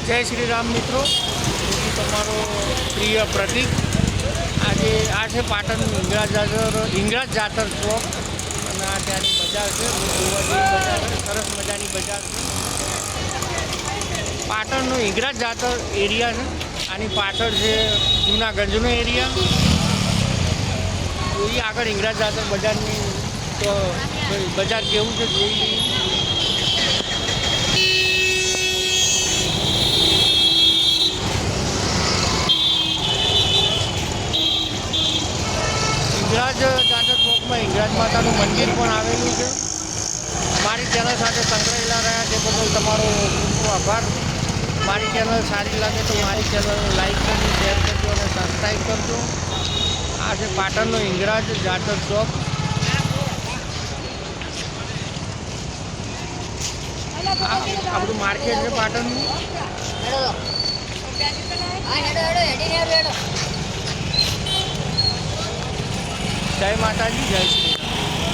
જય શ્રી રામ મિત્રો, હું તમારો પ્રિય પ્રતિક. આજે આ છે પાટણ હિંગળાજ જાતર ચોક અને આ ત્યાંની બજાર છે. જોવા જેવી બજાર છે, સરસ મજાની બજાર છે. પાટણનો હિંગળાજ જાતર એરિયા છે. આની પાછળ છે જૂનાગંજનો એરિયા. જોઈએ આગળ હિંગળાજ જાતર બજારની તો બજાર કેવું છે જોઈ લઈએ. હિંગળાજ જાતર ચોકમાં હિંગળાજ માતાનું મંદિર પણ આવેલું છે. મારી ચેનલ સાથે સંકળાયેલા રહ્યા તે બદલ તમારો ખૂબ ખૂબ આભાર. મારી ચેનલ સારી લાગે તો મારી ચેનલ લાઈક કરજો, શેર કરજો અને સબસ્ક્રાઈબ કરજો. આ છે પાટણનો હિંગળાજ જાતર ચોક. આ બધું માર્કેટ છે પાટણનું. જય માતાજી, જય શ્રી